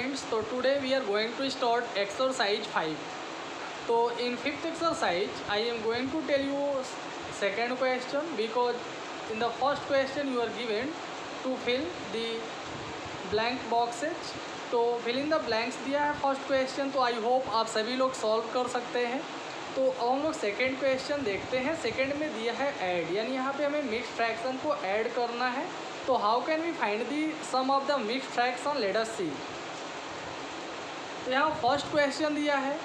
Friends, तो today we are going to start exercise 5. तो in fifth exercise I am going to tell you second question, because in the first question you are given to fill the blank boxes. तो fill in the blanks दिया है first question, तो I hope आप सभी लोग solve कर सकते हैं. तो अब हम लोग सेकेंड क्वेश्चन देखते हैं. सेकेंड में दिया है ऐड, यानी यहाँ पे हमें मिक्स फ्रैक्शन को ऐड करना है. तो how can we find the sum of the mix fraction, let us see. तो यहाँ फर्स्ट क्वेश्चन दिया है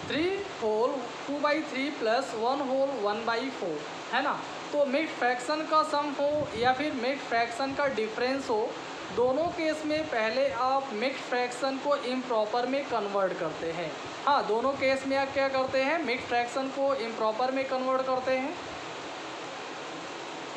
3 होल 2/3 प्लस 1 होल 1/4, है ना. तो मिक्स फ्रैक्शन का सम हो या फिर मिक्स फ्रैक्शन का डिफरेंस हो, दोनों केस में पहले आप मिक्स फ्रैक्शन को इम्प्रॉपर में कन्वर्ट करते हैं. हाँ, दोनों केस में आप क्या करते हैं, मिक्स फ्रैक्शन को इम्प्रॉपर में कन्वर्ट करते हैं.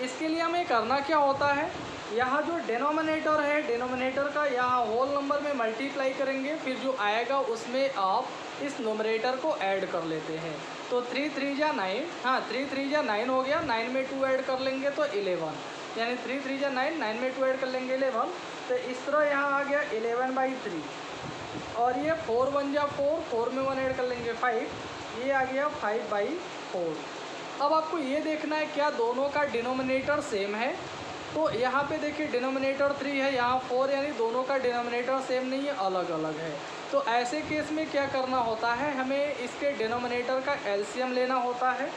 इसके लिए हमें करना क्या होता है, यहाँ जो डिनोमिनेटर है, डिनोमिनेटर का यहाँ होल नंबर में मल्टीप्लाई करेंगे, फिर जो आएगा उसमें आप इस नोमरेटर को ऐड कर लेते हैं. तो 3 3 जा 9, हाँ 3 3 जा 9 हो गया. 9 में 2 ऐड कर लेंगे तो 11, यानी 3 3 जा 9, 9 में 2 ऐड कर लेंगे 11. तो इस तरह यहाँ आ गया 11/3. और ये 4 1 जा 4, 4 में 1 ऐड कर लेंगे 5, ये आ गया 5/4. अब आपको ये देखना है क्या दोनों का डिनोमिनेटर सेम है. तो यहाँ पे देखिए डिनोमिनेटर 3 है, यहाँ 4, यानी दोनों का डिनोमिनेटर सेम नहीं है, अलग अलग है. तो ऐसे केस में क्या करना होता है, हमें इसके डिनोमिनेटर का एलसीएम लेना होता है.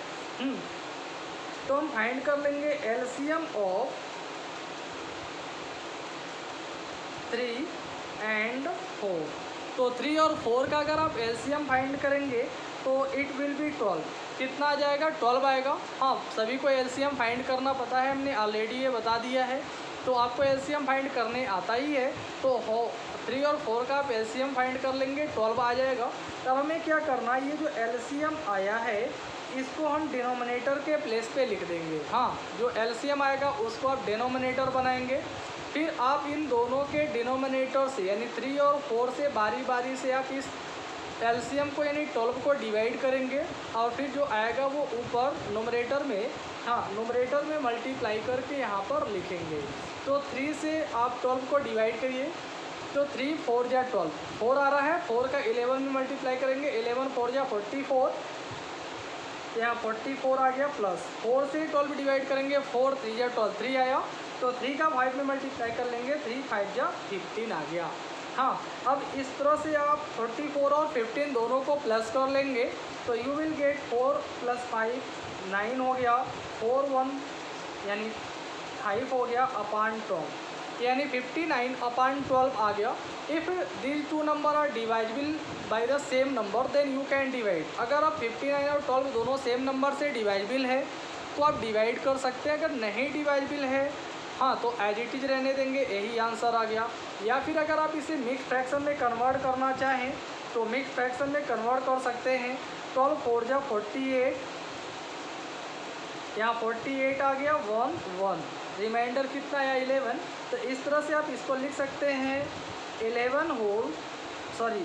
तो हम फाइंड कर लेंगे एलसीएम ऑफ 3 एंड 4. तो 3 और 4 का अगर आप एलसीएम फाइंड करेंगे तो इट विल बी 12. कितना आ जाएगा, 12 आएगा. हाँ, सभी को एलसीएम फाइंड करना पता है, हमने ऑलरेडी ये बता दिया है. तो आपको एलसीएम फाइंड करने आता ही है. तो 3 और 4 का आप एलसीएम फाइंड कर लेंगे, 12 आ जाएगा. तब हमें क्या करना है, ये जो एलसीएम आया है इसको हम डिनोमिनेटर के प्लेस पे लिख देंगे. हाँ, जो एलसीएम आएगा उसको आप डिनोमिनेटर बनाएंगे. फिर आप इन दोनों के डिनोमिनेटर से, यानी 3 और 4 से बारी बारी से आप इस एलसीएम को यानी 12 को डिवाइड करेंगे, और फिर जो आएगा वो ऊपर नोमरेटर में, हाँ नोमरेटर में मल्टीप्लाई करके यहाँ पर लिखेंगे. तो 3 से आप 12 को डिवाइड करिए. तो 3 4 जा 12, 4 आ रहा है, 4 का 11 में मल्टीप्लाई करेंगे, 11 4 जा 44, यहाँ 44 आ गया. प्लस 4 से 12 डिवाइड करेंगे, 4 3 जा 12, 3 आया. तो 3 का 5 में मल्टीप्लाई कर लेंगे, 3 5 जा 15 आ गया. हाँ, अब इस तरह से आप 44 और 15 दोनों को प्लस कर लेंगे. तो यू विल गेट 4 + 5 9 हो गया, 4 1 यानी 5 हो गया अपॉन 12, यानी 59/12 आ गया. If these two number are divisible by the same number then you can divide. अगर आप 59 और 12 दोनों सेम नंबर से डिवाइजिबल है तो आप डिवाइड कर सकते हैं. अगर नहीं डिवाइजिबल है, हाँ, तो एज इट इज रहने देंगे, यही आंसर आ गया. या फिर अगर आप इसे मिक्स फ्रैक्शन में कन्वर्ट करना चाहें तो मिक्स फ्रैक्शन में कन्वर्ट कर सकते हैं. 12 4 जा 48, यहाँ 48 आ गया, 1 1, रिमाइंडर कितना आया 11. तो इस तरह से आप इसको लिख सकते हैं 11 होल, सॉरी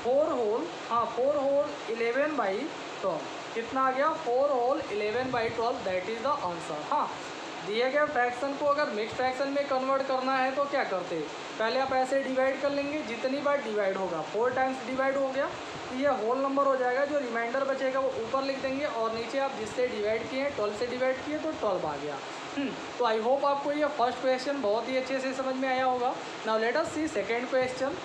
4 होल, हाँ 4 होल 11/12. कितना आ गया, 4 whole 11/12, that is the answer. हाँ, दिए गए फ्रैक्शन को अगर मिक्स फ्रैक्शन में कन्वर्ट करना है तो क्या करते हैं, पहले आप ऐसे डिवाइड कर लेंगे, जितनी बार डिवाइड होगा 4 टाइम्स डिवाइड हो गया तो ये होल नंबर हो जाएगा. जो रिमाइंडर बचेगा वो ऊपर लिख देंगे, और नीचे आप जिससे डिवाइड किए 12 से डिवाइड किए तो 12 आ गया. तो आई होप आपको ये फर्स्ट क्वेश्चन बहुत ही अच्छे से समझ में आया होगा. Now let us see second question.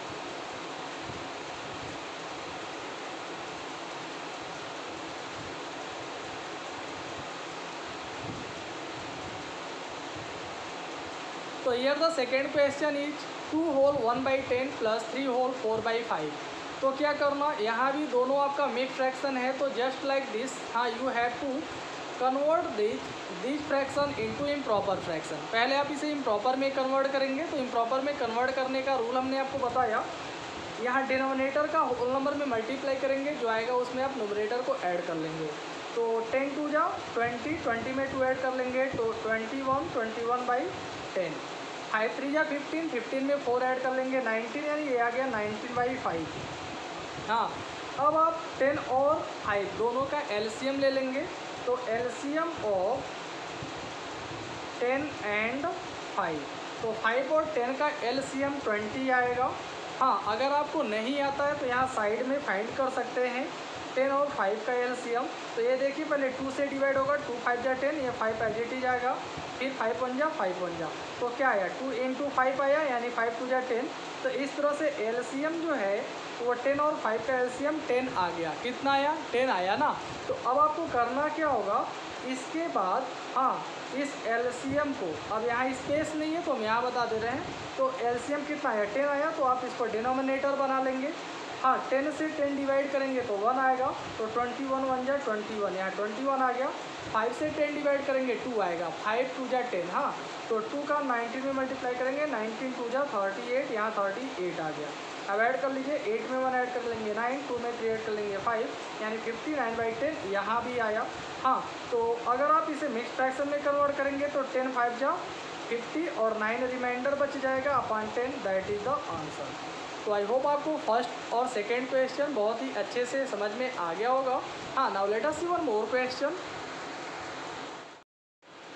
तो here the second question is 2 whole 1/10 plus 3 whole 4/5. तो क्या करना, यहाँ भी दोनों आपका मिक्स फ्रैक्शन है. तो जस्ट लाइक दिस, हाँ you have to convert this fraction into improper fraction. पहले आप इसे इम्प्रॉपर में कन्वर्ट करेंगे. तो इम्प्रॉपर में कन्वर्ट करने का रूल हमने आपको बताया. यहाँ डिनोमिनेटर का होल नंबर में मल्टीप्लाई करेंगे, जो आएगा उसमें आप नोमरेटर को ऐड कर लेंगे. तो 10 2 जा 20, 20 में 2 ऐड कर लेंगे, तो 21 21/10. 5 3 जा 15, 15 में 4 ऐड कर लेंगे, 19, यानी ये आ गया 19/5. हाँ, अब आप 10 और 5 दोनों का एलसीएम ले लेंगे. तो एलसीएम ऑफ 10 एंड 5, तो 5 और 10 का एलसीएम 20 आएगा. हाँ, अगर आपको नहीं आता है तो यहाँ साइड में फाइंड कर सकते हैं 10 और 5 का एलसीएम। तो ये देखिए पहले 2 से डिवाइड होगा, 2 5 जा 10, ये 5 एज इट इज जाएगा, फिर 5 1 जा 5 1 जा, तो क्या आया 2 इंटू 5 आया, यानी 5 2 जा 10। तो इस तरह से एलसीएम जो है वो 10 और 5 का एलसीएम 10 आ गया। कितना आया? 10 आया ना। तो अब आपको करना क्या होगा, इसके बाद हाँ इस एलसीएम को, अब यहाँ स्पेस नहीं है तो हम यहाँ बता दे रहे हैं, तो एलसीएम कितना आया 10 आया, तो आप इसको डिनोमिनेटर बना लेंगे। हाँ 10 से 10 डिवाइड करेंगे तो 1 आएगा, तो 21 1 जा 21, यहाँ 21 आ गया। 5 से 10 डिवाइड करेंगे 2 आएगा, 5 2 जा 10, हाँ तो 2 का 19 में मल्टीप्लाई करेंगे, 19 2 जा 38, यहाँ 38 आ गया। अब ऐड कर लीजिए, 8 में 1 ऐड कर लेंगे 9, 2 में 3 ऐड कर लेंगे 5, यानी 59/10 यहाँ भी आया। हाँ तो अगर आप इसे मिक्स फ्रैक्शन में कन्वर्ट करेंगे तो 10 5 जा 50 और 9 रिमाइंडर बच जाएगा upon 10, that is the answer. तो आई होप आपको फर्स्ट और सेकेंड क्वेश्चन बहुत ही अच्छे से समझ में आ गया होगा। हाँ, now let us see one more question.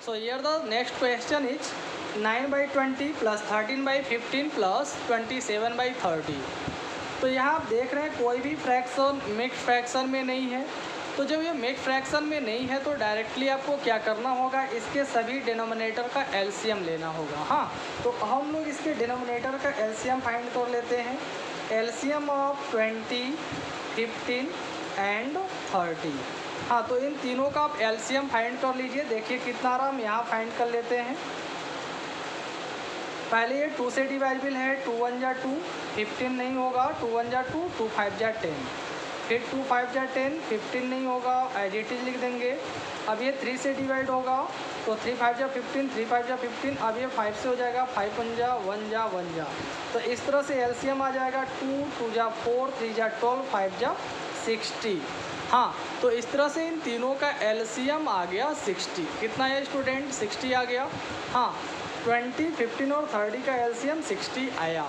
So here the next question is 9/20 plus 13/15 plus 27/30। तो यहाँ आप देख रहे हैं कोई भी फ्रैक्शन मिक्स फ्रैक्शन में नहीं है। तो जब ये मिक्स फ्रैक्शन में नहीं है तो डायरेक्टली आपको क्या करना होगा, इसके सभी डिनोमिनेटर का एलसीएम लेना होगा। हाँ तो हम लोग इसके डिनोमिनेटर का एलसीएम फाइंड कर लेते हैं। LCM of 20, 15 and 30। हाँ तो इन तीनों का आप एलसीएम फाइंड कर लीजिए। देखिए कितना आ रहा, हम यहाँ फाइंड कर लेते हैं। पहले ये 2 से डिवाइजिबल है, 2 1 जा 2, 15 नहीं होगा, 2 1 जा 2, 2 5 जा 10, फिर 2 5 जा 10, 15 नहीं होगा, एज इट इज लिख देंगे। अब ये 3 से डिवाइड होगा तो 3 5 जा 15, 3 5 जा 15, अब ये 5 से हो जाएगा, 5 1 जा 1 जा 1 जा। तो इस तरह से एलसीएम आ जाएगा 2 2 जा 4, 3 जा 12, 5 जा 60। हाँ तो इस तरह से इन तीनों का एलसीएम आ गया 60। कितना है स्टूडेंट? 60 आ गया। हाँ 20, 15 और 30 का एलसीएम 60 आया।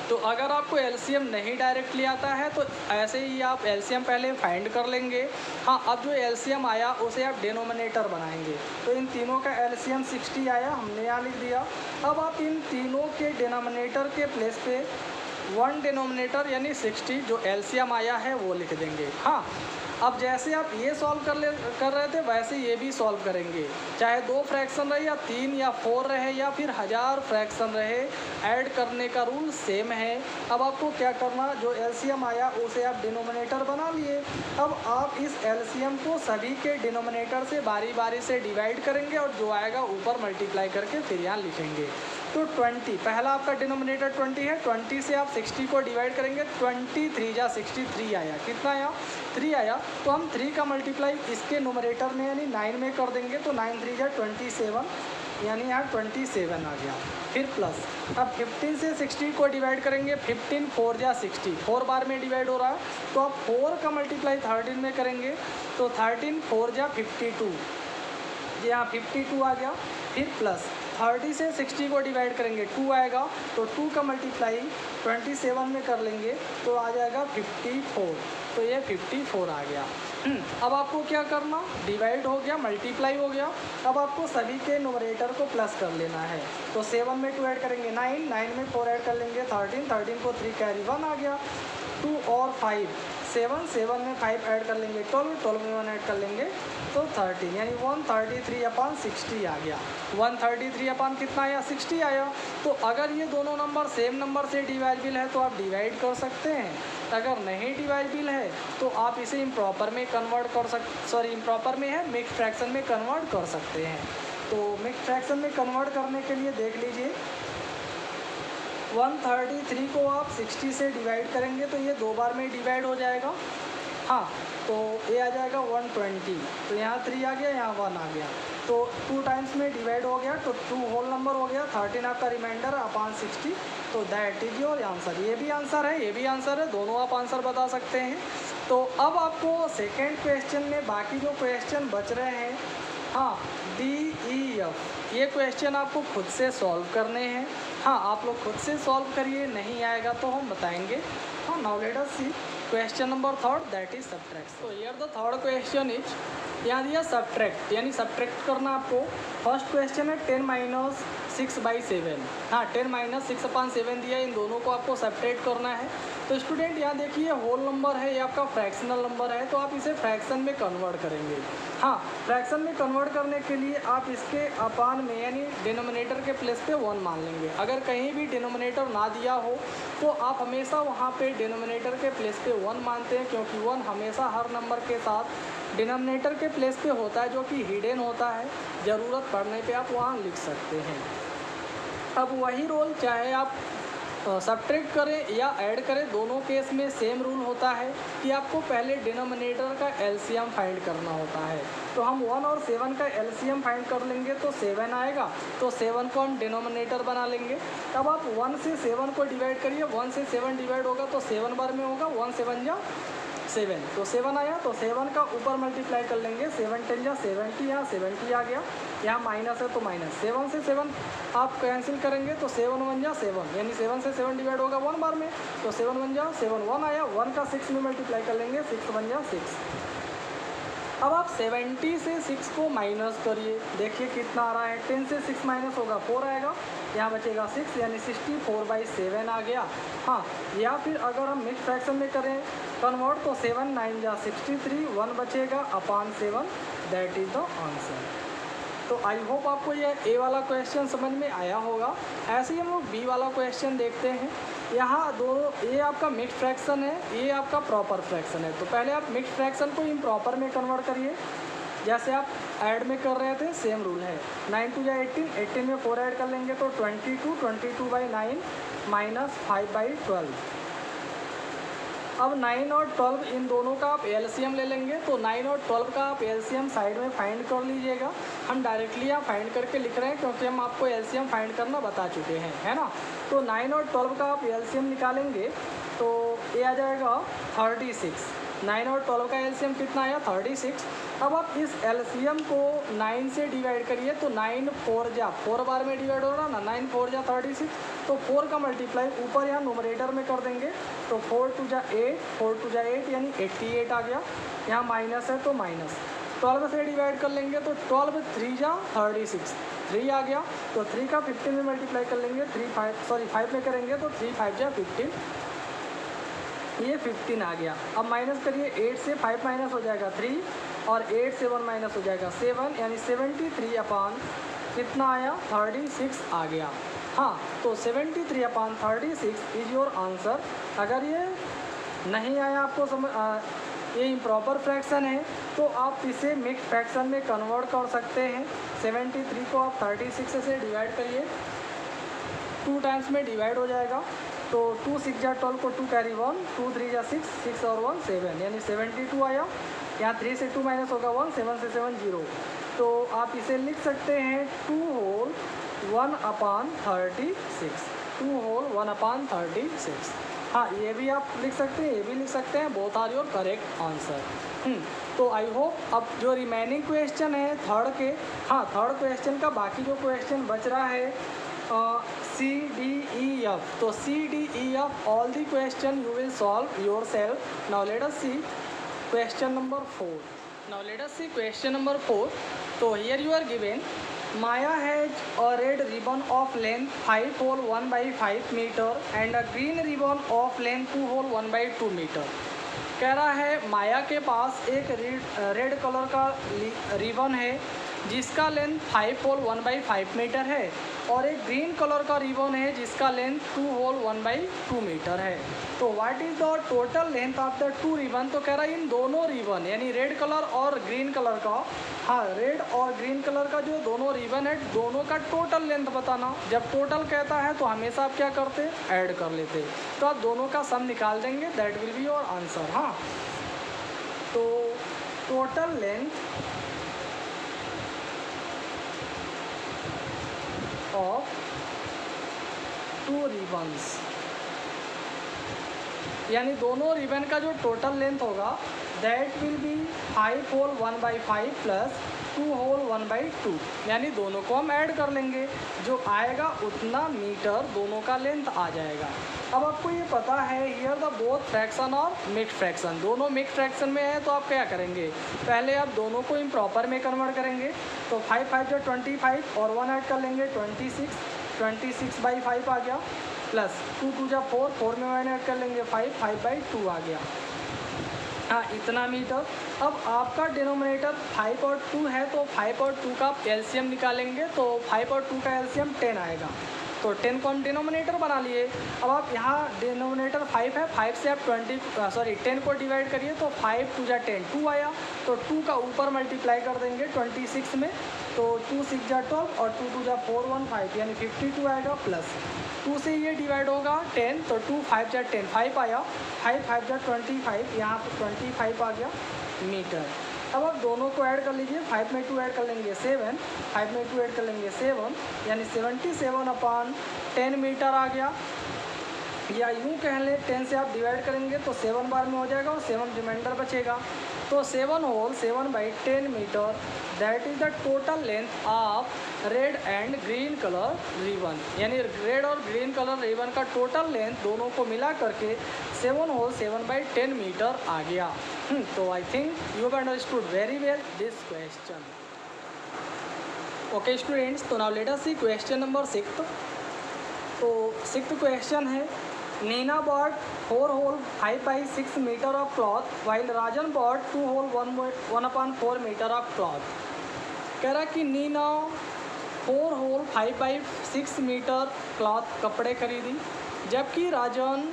तो अगर आपको एलसीएम नहीं डायरेक्टली आता है तो ऐसे ही आप एलसीएम पहले फाइंड कर लेंगे। हाँ अब जो एलसीएम आया उसे आप डिनोमिनेटर बनाएंगे। तो इन तीनों का एलसीएम 60 आया, हमने यहाँ लिख दिया। अब आप इन तीनों के डिनोमिनेटर के प्लेस पे 1 डिनोमिनेटर यानी 60 जो एलसीएम आया है वो लिख देंगे। हाँ अब जैसे आप ये सॉल्व कर रहे थे वैसे ये भी सॉल्व करेंगे, चाहे 2 फ्रैक्शन रहे या 3 या 4 रहे या फिर 1000 फ्रैक्शन रहे, ऐड करने का रूल सेम है। अब आपको क्या करना, जो एलसीएम आया उसे आप डिनोमिनेटर बना लिए। अब आप इस एलसीएम को सभी के डिनोमिनेटर से बारी बारी से डिवाइड करेंगे और जो आएगा ऊपर मल्टीप्लाई करके फिर यहाँ लिखेंगे। तो 20 पहला आपका डिनोमिनेटर 20 है, 20 से आप 60 को डिवाइड करेंगे, 20 3 जा 63 आया। कितना आया? 3 आया। तो हम 3 का मल्टीप्लाई इसके नोमरेटर में यानी 9 में कर देंगे, तो 9 3 जा 27, यानी यहाँ 27 आ गया। फिर प्लस अब 15 से 60 को डिवाइड करेंगे, 15 4 जा 60, 4 बार में डिवाइड हो रहा है, तो आप 4 का मल्टीप्लाई 13 में करेंगे, तो 13 4 जा 52, यहाँ 52 आ गया। फिर प्लस 30 से 60 को डिवाइड करेंगे, 2 आएगा, तो 2 का मल्टीप्लाई 27 में कर लेंगे तो आ जाएगा 54, तो ये 54 आ गया। अब आपको क्या करना, डिवाइड हो गया, मल्टीप्लाई हो गया। अब आपको सभी के नोमरेटर को प्लस कर लेना है, तो 7 में 2 ऐड करेंगे 9, 9 में 4 ऐड कर लेंगे 13, 13 को 3 कैरी 1 आ गया। 2 और 5 7, 7 में 5 ऐड कर लेंगे 12, 12 में 1 ऐड कर लेंगे तो 13, यानी 133/60 आ गया। 133 कितना आया? 60 आया। तो अगर ये दोनों नंबर सेम नंबर से डिवाइजिबल है तो आप डिवाइड कर सकते हैं, अगर नहीं डिवाइजिबल है तो आप इसे इम्प्रॉपर में कन्वर्ट कर इम्प्रॉपर में है, मिक्स फ्रैक्शन में कन्वर्ट कर सकते हैं। तो मिक्स फ्रैक्शन में कन्वर्ट करने के लिए देख लीजिए, 133 को आप 60 से डिवाइड करेंगे तो ये 2 बार में डिवाइड हो जाएगा। हाँ तो ये आ जाएगा 120, तो यहाँ 3 आ गया, यहाँ 1 आ गया, तो 2 टाइम्स में डिवाइड हो गया, तो 2 होल नंबर हो गया, 13 आपका रिमाइंडर अपॉन 60, तो दैट इज योर आंसर। ये भी आंसर है, ये भी आंसर है, दोनों आप आंसर बता सकते हैं। तो अब आपको सेकेंड क्वेश्चन में बाकी जो क्वेश्चन बच रहे हैं, हाँ DEF, ये क्वेश्चन आपको खुद से सॉल्व करने हैं। हाँ आप लोग खुद से सॉल्व करिए, नहीं आएगा तो हम बताएंगे। हाँ now let us see question number 3, that is subtract. तो here the third question is, यहाँ दिया सब्ट्रैक्ट, यानी सब्ट्रैक्ट करना आपको। फर्स्ट क्वेश्चन है 10 - 6/7। हाँ 10 - 6/7 दिया, इन दोनों को आपको सब्ट्रैक्ट करना है। तो स्टूडेंट यहाँ देखिए होल नंबर है, ये आपका फ्रैक्शनल नंबर है, तो आप इसे फ्रैक्शन में कन्वर्ट करेंगे। हाँ फ्रैक्शन में कन्वर्ट करने के लिए आप इसके अपान में यानी डिनोमिनेटर के प्लेस पे 1 मान लेंगे। अगर कहीं भी डिनोमिनेटर ना दिया हो तो आप हमेशा वहाँ पे डिनोमिनेटर के प्लेस पे 1 मानते हैं, क्योंकि 1 हमेशा हर नंबर के साथ डिनोमिनेटर के प्लेस पे होता है, जो कि हिडन होता है, ज़रूरत पड़ने पे आप वहाँ लिख सकते हैं। अब वही रोल चाहे आप सब्ट्रैक्ट करें या ऐड करें, दोनों केस में सेम रूल होता है कि आपको पहले डिनोमिनेटर का एलसीएम फाइंड करना होता है। तो हम 1 और 7 का एलसीएम फाइंड कर लेंगे तो 7 आएगा, तो 7 को हम डिनोमिनेटर बना लेंगे। तब आप 1 से 7 को डिवाइड करिए, 1 से 7 डिवाइड होगा तो 7 बार में होगा, 1 7 जा 7, तो 7 आया, तो 7 का ऊपर मल्टीप्लाई कर लेंगे, 7 10 जा 70, यहाँ 70 आ गया, यहाँ माइनस है तो माइनस, 7 से 7 आप कैंसिल करेंगे तो 7 1 जा 7, यानी 7 से 7 डिवाइड होगा 1 बार में, तो 7 1 जा 7, 1 आया, 1 का 6 में मल्टीप्लाई कर लेंगे, 6 1 जा 6। अब आप 70 से 6 को माइनस करिए, देखिए कितना आ रहा है, 10 से 6 माइनस होगा 4 आएगा, यहाँ बचेगा 6, यानी 64/7 आ गया। हाँ या फिर अगर हम मिक्स फ्रैक्शन में करें कन्वर्ट तो 7 9 जा 63, 1 बचेगा अपान 7, दैट इज़ द आंसर। तो आई होप आपको ये ए वाला क्वेश्चन समझ में आया होगा। ऐसे ही हम लोग बी वाला क्वेश्चन देखते हैं। यहाँ दो, ये आपका मिक्स फ्रैक्शन है, ये आपका प्रॉपर फ्रैक्शन है। तो पहले आप मिक्स फ्रैक्शन को इम्प्रॉपर में कन्वर्ट करिए, जैसे आप ऐड में कर रहे थे सेम रूल है। 9 2 जा 18, 18 में 4 ऐड कर लेंगे तो 22, 22/9 माइनस 5/12। अब 9 और 12 इन दोनों का आप एलसीएम ले लेंगे, तो 9 और 12 का आप एलसीएम साइड में फाइंड कर लीजिएगा। हम डायरेक्टली यहाँ फाइंड करके लिख रहे हैं क्योंकि हम आपको एलसीएम फाइंड करना बता चुके हैं, है ना। तो 9 और 12 का आप एलसीएम निकालेंगे तो ये आ जाएगा 36। 9 और 12 का एलसीएम कितना आया 36। अब आप इस एलसीएम को 9 से डिवाइड करिए, तो 9 4 जा 4 बार में डिवाइड हो रहा ना, 9 4 जा 36, तो 4 का मल्टीप्लाई ऊपर यहाँ न्यूमरेटर में कर देंगे, तो 4 2 जा 8, 4 2 जा 8 यानी 88 आ गया, यहाँ माइनस है तो माइनस। 12 से डिवाइड कर लेंगे तो 12 3 जा 36, 3 आ गया, तो 3 का 15 में मल्टीप्लाई कर लेंगे, 5 में करेंगे तो 3 5 जा 15, ये 15 आ गया। अब माइनस करिए, 8 से 5 माइनस हो जाएगा 3, और 8 से 1 माइनस हो जाएगा 7, यानी 73 अपान कितना आया 36 आ गया। हाँ तो 73 अपान 36 इज योर आंसर। अगर ये नहीं आया आपको समझ, ये इम्प्रॉपर फ्रैक्शन है तो आप इसे मिक्स फ्रैक्शन में कन्वर्ट कर सकते हैं। 73 को आप 36 से डिवाइड करिए, 2 टाइम्स में डिवाइड हो जाएगा, तो 2 6 जा 12 को 2 कैरी 1, 2 3 जा 6, 6 और 1 7, यानी 72 आया। यहाँ 3 से 2 माइनस होगा 1, 7 से 7 0, तो आप इसे लिख सकते हैं 2 होल 1/36, 2 होल 1/36। हाँ ये भी आप लिख सकते हैं, ये भी लिख सकते हैं, both are your correct answer. तो आई होप अब जो रिमेनिंग क्वेश्चन है थर्ड के, हाँ थर्ड क्वेश्चन का बाकी जो क्वेश्चन बच रहा है C D E F, तो C D E F all the question you will solve yourself. Now let us see question number 4। Now let us see question number 4। तो here you are given Maya has a red ribbon of length 5 whole 1/5 meter and a green ribbon of length 2 whole 1/2 meter। कह रहा है माया के पास एक red colour का ribbon है जिसका length 5 whole 1/5 metre है, और एक ग्रीन कलर का रिबन है जिसका लेंथ 2 होल 1/2 मीटर है। तो what is the total length of the 2 ribbon. तो कह रहा है इन दोनों रिबन यानी रेड कलर और ग्रीन कलर का, हाँ रेड और ग्रीन कलर का जो दोनों रिबन है दोनों का टोटल लेंथ बताना। जब टोटल कहता है तो हमेशा आप क्या करते, ऐड कर लेते, तो आप दोनों का सम निकाल देंगे, that will be your answer. हाँ तो टोटल लेंथ ऑफ 2 रिबन्स, यानी दोनों रिबन का जो टोटल लेंथ होगा that will be 5 whole 1/5 plus 2 whole 1/2, यानी दोनों को हम ऐड कर लेंगे, जो आएगा उतना मीटर दोनों का लेंथ आ जाएगा। अब आपको ये पता है हियर द बोथ फ्रैक्शन और मिक्स फ्रैक्शन, दोनों मिक्स फ्रैक्शन में है, तो आप क्या करेंगे, पहले आप दोनों को इम्प्रॉपर में कन्वर्ट करेंगे। तो 5 5 जो 25 और 1 ऐड कर लेंगे 26/5 आ गया, प्लस 2 2 जा 4 4 में 1 ऐड कर लेंगे 5 5/2 आ गया। हाँ, इतना मीटर। अब आपका डिनोमिनेटर 5 और 2 है, तो 5 और 2 का एलसीएम निकालेंगे, तो 5 और 2 का एलसीएम 10 आएगा, तो 10 को हम डिनोमिनेटर बना लिए। अब आप यहाँ डिनोमिनेटर 5 है, 5 से आप 10 को डिवाइड करिए, तो 5 2 जा 10 2 आया, तो 2 का ऊपर मल्टीप्लाई कर देंगे 26 में, तो 2 6 जा 12 और 2 2 जा 4 1 5 यानी 52 आएगा, प्लस 2 से ये डिवाइड होगा 10, तो 2 5 जा 10 5 आया, 5 5 जा 25, यहाँ पर 25 आ गया मीटर। अब आप दोनों को ऐड कर लीजिए, 5 में 2 ऐड कर लेंगे 7, 5 में 2 ऐड कर लेंगे 7, यानी 77/10 मीटर आ गया। या यूँ कह लें 10 से आप डिवाइड करेंगे तो 7 बार में हो जाएगा और 7 रिमाइंडर बचेगा, तो 7 whole 7/10 metre, that is the total length of red and green colour ribbon, यानी रेड और ग्रीन कलर रिबन का टोटल लेंथ दोनों को मिला करके 7 होल 7/10 मीटर आ गया। तो I think you have understood very well this question. Okay students, तो now let us see question number 6। तो 6th क्वेश्चन है, Neena bought 4 whole 5/6 metre of cloth while Rajan bought 2 whole 1/4 metre of cloth. कह रहा कि Neena 4 whole 5/6 metre cloth कपड़े खरीदी, जबकि राजन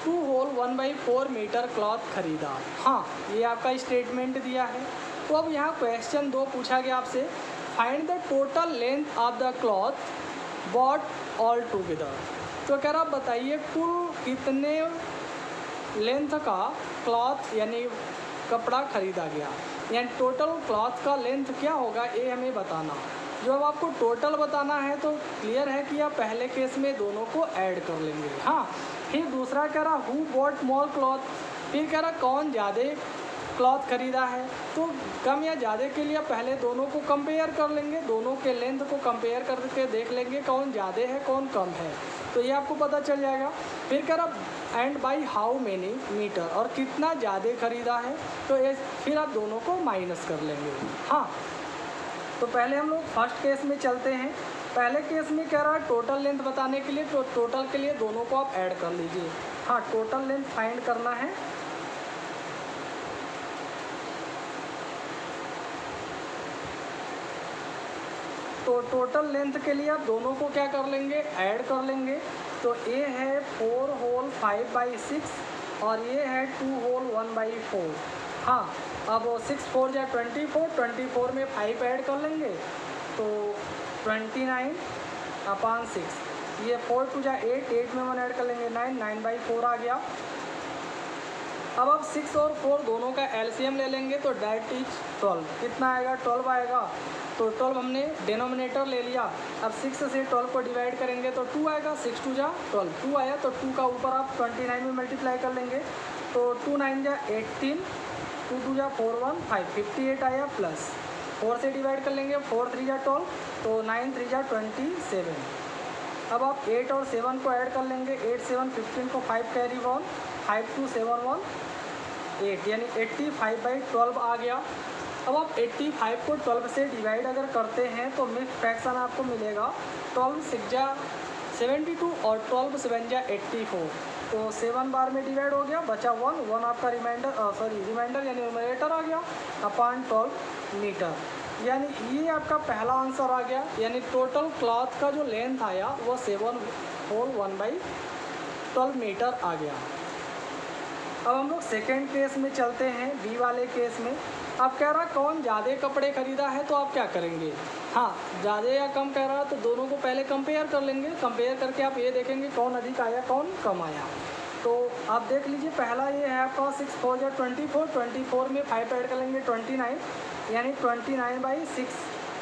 2 whole 1/4 metre cloth खरीदा। हाँ, ये आपका स्टेटमेंट दिया है। तो अब यहाँ क्वेश्चन 2 पूछा गया आपसे, find the total length of the cloth bot all together. तो कह रहा बताइए कुल कितने लेंथ का क्लॉथ यानी कपड़ा खरीदा गया, यानी टोटल क्लॉथ का लेंथ क्या होगा ये हमें बताना। जब आपको टोटल बताना है तो क्लियर है कि आप पहले केस में दोनों को ऐड कर लेंगे। हाँ, फिर दूसरा कह रहा हु बॉट मोर क्लॉथ, फिर कह रहा कौन ज़्यादा क्लॉथ खरीदा है, तो कम या ज़्यादा के लिए पहले दोनों को कंपेयर कर लेंगे, दोनों के लेंथ को कंपेयर करके देख लेंगे कौन ज़्यादा है कौन कम है, तो ये आपको पता चल जाएगा। फिर कह रहा and by how many metre, और कितना ज़्यादा खरीदा है, तो ये फिर आप दोनों को माइनस कर लेंगे। हाँ, तो पहले हम लोग फर्स्ट केस में चलते हैं। पहले केस में कह रहा है टोटल लेंथ बताने के लिए, तो टोटल के लिए दोनों को आप ऐड कर लीजिए। हाँ, टोटल लेंथ फाइंड करना है। तो टोटल लेंथ के लिए आप दोनों को क्या कर लेंगे, ऐड कर लेंगे। तो ये है 4 होल 5/6 और ये है 2 होल 1/4। हाँ, अब 6 4 जा 24 में 5 ऐड कर लेंगे, तो 29/6। ये 4 2 जा 8 में 1 ऐड कर लेंगे 9/4 आ गया। अब आप 6 और 4 दोनों का एलसीएम ले लेंगे, तो दैट इज 12। कितना आएगा, 12 आएगा। तो 12 हमने डिनोमिनेटर ले लिया। अब 6 से 12 को डिवाइड करेंगे तो 2 आएगा, 6 2 जा 12 2 आया, तो 2 का ऊपर आप 29 में मल्टीप्लाई कर लेंगे, तो 2 9 जा 18, 2 2 जा 4 1 5 58 आया, प्लस 4 से डिवाइड कर लेंगे, 4 3 जा 12, तो 9 3 जा 27। अब आप 8 और 7 को ऐड कर लेंगे, 8 7 15 को 5 कैरी 1, 5 2 7 1 8, यानी 85/12 आ गया। अब आप 85 को 12 से डिवाइड अगर करते हैं तो मिक्स फ्रैक्शन आपको मिलेगा 12 6 जा 72 और 12 7 जा 84, तो 7 बार में डिवाइड हो गया, बचा 1 आपका रिमाइंडर यानी न्यूमरेटर आ गया अपॉन 12 मीटर, यानी ये आपका पहला आंसर आ गया। यानी टोटल क्लॉथ का जो लेंथ आया वो 7 होल 1/12 मीटर आ गया। अब हम लोग सेकेंड केस में चलते हैं, बी वाले केस में। अब कह रहा कौन ज़्यादा कपड़े खरीदा है, तो आप क्या करेंगे। हाँ, ज़्यादा या कम कह रहा है तो दोनों को पहले कंपेयर कर लेंगे। कंपेयर करके आप ये देखेंगे कौन अधिक आया कौन कम आया। तो आप देख लीजिए, पहला ये है आपका 6 4 या 24 में 5 ऐड कर लेंगे 29, यानी 29/6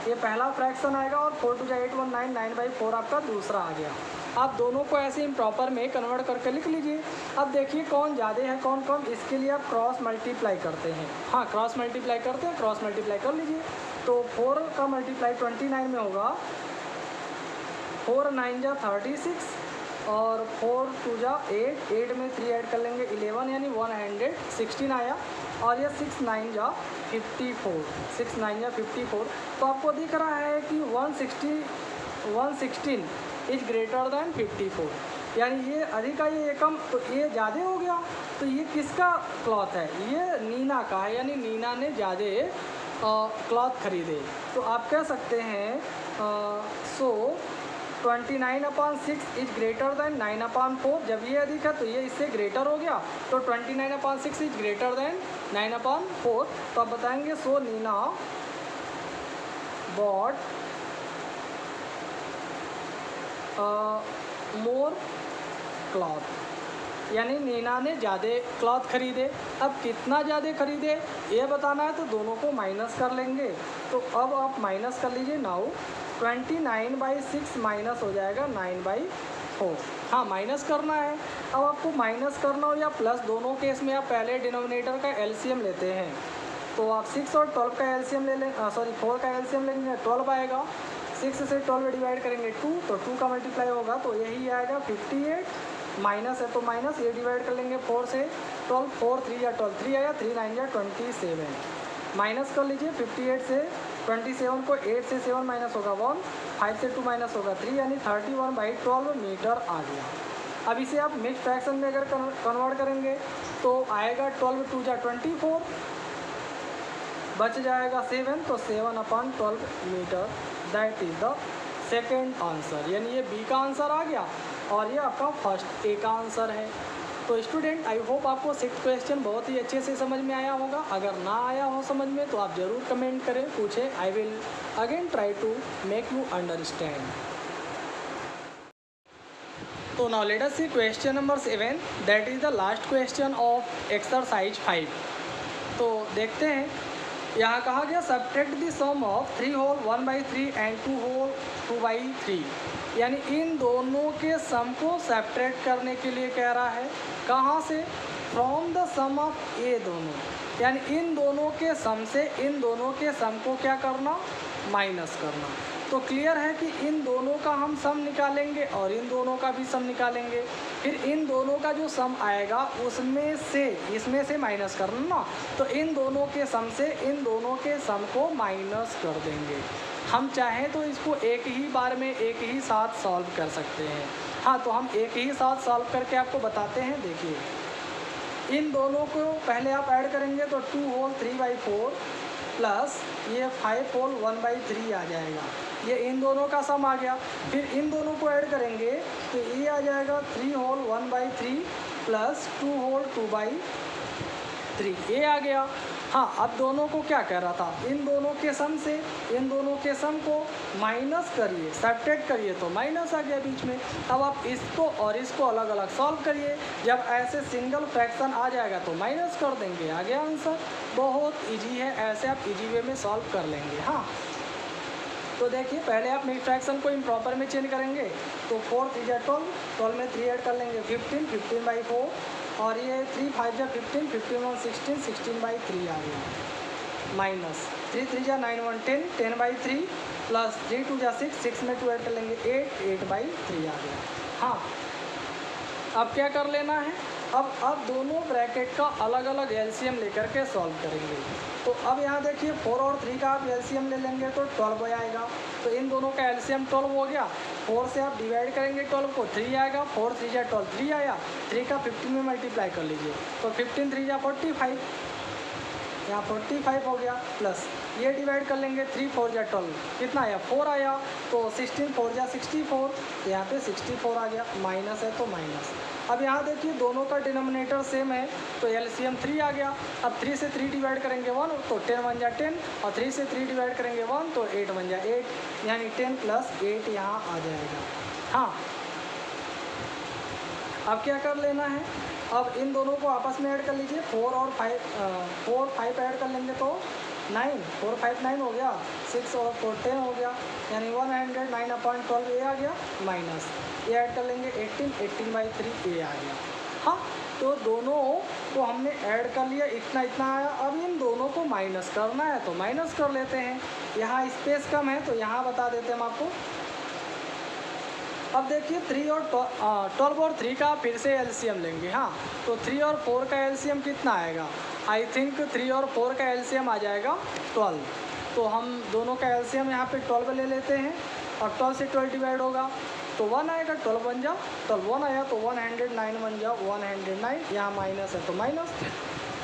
ये पहला फ्रैक्शन आएगा, और 4 2 जा 8 1 9 9/4 आपका दूसरा आ गया। आप दोनों को ऐसे इम्प्रॉपर में कन्वर्ट करके लिख लीजिए। अब देखिए कौन ज़्यादा है कौन कम, इसके लिए आप क्रॉस मल्टीप्लाई करते हैं। हाँ, क्रॉस मल्टीप्लाई करते हैं, क्रॉस मल्टीप्लाई कर लीजिए। तो 4 का मल्टीप्लाई 29 में होगा, 4 9 जा 36 और 4 2 जा 8, 8 में 3 ऐड कर लेंगे 11 यानी 116 आया। और ये 6 9 जा 54, 6 9 जा 54। तो आपको दिख रहा है कि 116 इज ग्रेटर दैन 54, यानी ये अधिक है ये कम, तो ये ज़्यादा हो गया। तो ये किसका क्लॉथ है? ये नीना का है, यानी नीना ने ज़्यादा क्लॉथ खरीदे। तो आप कह सकते हैं सो 29/6 इज ग्रेटर दैन 9/4। जब ये अधिक है तो ये इससे ग्रेटर हो गया, तो 29/6 इज ग्रेटर दैन 9/4। तो आप बताएंगे सो नीना बॉट मोर क्लॉथ, यानी नीना ने ज़्यादा क्लॉथ खरीदे। अब कितना ज़्यादा खरीदे ये बताना है, तो दोनों को माइनस कर लेंगे। तो अब आप माइनस कर लीजिए। नाउ 29/6 माइनस हो जाएगा 9/4। हाँ, माइनस करना है। अब आपको माइनस करना हो या प्लस, दोनों केस में आप पहले डिनोमिनेटर का एलसीएम लेते हैं। तो आप 6 और 12 का एलसीएम ले लें, 4 का एलसीएम लेंगे 12 आएगा। 6 से 12 डिवाइड करेंगे 2, तो 2 का मल्टीप्लाई होगा तो यही आएगा 58। माइनस है तो माइनस, ये डिवाइड कर लेंगे 4 से 12, 4 3 या 12, 3 आया, 3 9 या 27। माइनस कर लीजिए 58 से 27 को, 8 से 7 माइनस होगा 1, 5 से 2 माइनस होगा 3, यानी 31/12 मीटर आ गया। अब इसे आप मिक्स फ्रैक्शन में अगर कन्वर्ट करेंगे तो आएगा 12 2 जा 24, बच जाएगा 7, तो 7/12 metre. That is the second answer, यानी ये बी का आंसर आ गया और ये आपका फर्स्ट ए का आंसर है। तो स्टूडेंट, आई होप आपको 6th क्वेश्चन बहुत ही अच्छे से समझ में आया होगा। अगर ना आया हो समझ में तो आप ज़रूर कमेंट करें, पूछें। I will again try to make you understand. तो now let us see question number 7, that is the last question of exercise 5। तो देखते हैं, यहाँ कहा गया subtract the sum of 3 whole 1/3 and 2 whole 2/3, यानी इन दोनों के सम को सब्ट्रैक्ट करने के लिए कह रहा है। कहाँ से? फ्रॉम द सम ऑफ ए दोनों, यानी इन दोनों के सम से इन दोनों के सम को क्या करना? माइनस करना। तो क्लियर है कि इन दोनों का हम सम निकालेंगे और इन दोनों का भी सम निकालेंगे। फिर इन दोनों का जो सम आएगा उसमें से इसमें से माइनस करना ना, तो इन दोनों के सम से इन दोनों के सम को माइनस कर देंगे। हम चाहें तो इसको एक ही बार में एक ही साथ सॉल्व कर सकते हैं। हाँ, तो हम एक ही साथ सॉल्व करके आपको बताते हैं। देखिए, इन दोनों को पहले आप ऐड करेंगे तो 2 होल 3/4 प्लस ये 5 होल 1/3 आ जाएगा। ये इन दोनों का सम आ गया। फिर इन दोनों को ऐड करेंगे तो ये आ जाएगा 3 होल 1/3 प्लस 2 होल 2/3, ये आ गया। हाँ, अब दोनों को क्या कह रहा था? इन दोनों के सम से इन दोनों के सम को माइनस करिए, सब्ट्रैक्ट करिए, तो माइनस आ गया बीच में। अब आप इसको और इसको अलग अलग सॉल्व करिए। जब ऐसे सिंगल फ्रैक्शन आ जाएगा तो माइनस कर देंगे, आ गया आंसर। बहुत इजी है, ऐसे आप इजी वे में सॉल्व कर लेंगे। हाँ, तो देखिए, पहले आप मिड फ्रैक्शन को इम्प्रॉपर में चेंज करेंगे तो 4 3 जा 12, 12 में 3 ऐड कर लेंगे 15, 15/4, और ये 3 5 जा 15, 15 16, 16/3 आ गया। माइनस 3 3 जा 9 1 10, 10/3 प्लस 3 2 जा 6, 6 में 2 ऐड कर लेंगे 8, 8/3 आ गया। हाँ, अब क्या कर लेना है? अब दोनों ब्रैकेट का अलग अलग एलसीएम लेकर के सॉल्व करेंगे। तो अब यहाँ देखिए 4 और 3 का आप एलसीएम ले लेंगे तो 12 आएगा। तो इन दोनों का एलसीएम 12 हो गया। 4 से आप डिवाइड करेंगे 12 को, 3 आएगा। 4 3 जा 12, 3 आया। 3 का 15 में मल्टीप्लाई कर लीजिए तो 15 3 जा 45, यहाँ 45 हो गया। प्लस ये डिवाइड कर लेंगे 3 4 जा 12, कितना आया? 4 आया। तो 16 4 जा 64, तो यहाँ पे 64 आ गया। माइनस है तो माइनस। अब यहाँ देखिए दोनों का डिनोमिनेटर सेम है तो एलसीएम 3 आ गया। अब 3 से 3 डिवाइड करेंगे 1, तो 10 1 जा 10, और 3 से 3 डिवाइड करेंगे 1, तो 8 1 जा 8, यानी 10 प्लस 8 यहाँ आ जाएगा। हाँ, अब क्या कर लेना है? अब इन दोनों को आपस में ऐड कर लीजिए। 4 और 5 4 5 ऐड कर लेंगे तो 9, 4 5 9 हो गया, 6 और 4 10 हो गया, यानी 109/12 ये आ गया माइनस, ये ऐड कर लेंगे 18/3 ये आ गया। हाँ, तो दोनों को हमने ऐड कर लिया, इतना इतना आया। अब इन दोनों को माइनस करना है तो माइनस कर लेते हैं। यहाँ स्पेस कम है तो यहाँ बता देते हैं हम आपको। अब देखिए 3 और 12 और 3 का फिर से एलसीएम लेंगे। हाँ, तो 3 और 4 का एलसीएम कितना आएगा? आई थिंक 3 और 4 का एलसीएम आ जाएगा 12। तो हम दोनों का एलसीएम यहाँ पे 12 ले लेते हैं और 12 से 12 डिवाइड होगा तो 1 आएगा, 12 बन जा, 12 1 आया तो 109 बन जा, 109, यहाँ माइनस है तो माइनस।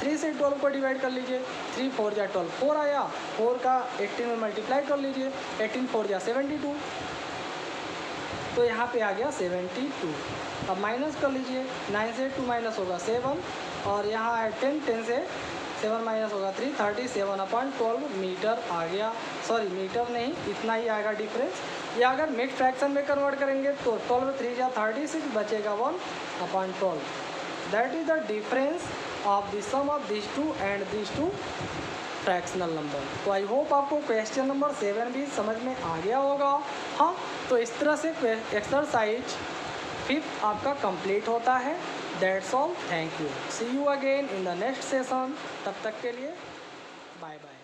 3 से 12 को डिवाइड कर लीजिए, 3 4 जा 12, 4 आया, 4 का 18 में मल्टीप्लाई कर लीजिए, 18 4 जा 72, तो यहाँ पे आ गया 72। अब माइनस कर लीजिए, 9 से 2 माइनस होगा 7 और यहाँ है 10, 10 से 7 माइनस होगा 3, 37/12 मीटर आ गया। सॉरी मीटर नहीं, इतना ही आएगा डिफरेंस। या अगर मिड फ्रैक्शन में कन्वर्ट करेंगे तो 12 3 जा 36 बचेगा 1/12। That is the difference of the sum of this two and this two fractional number. तो आई होप आपको क्वेश्चन नंबर 7 भी समझ में आ गया होगा। हाँ, तो इस तरह से एक्सरसाइज 5 आपका कंप्लीट होता है। That's all, thank you, see you again in the next session. तब तक के लिए बाय बाय।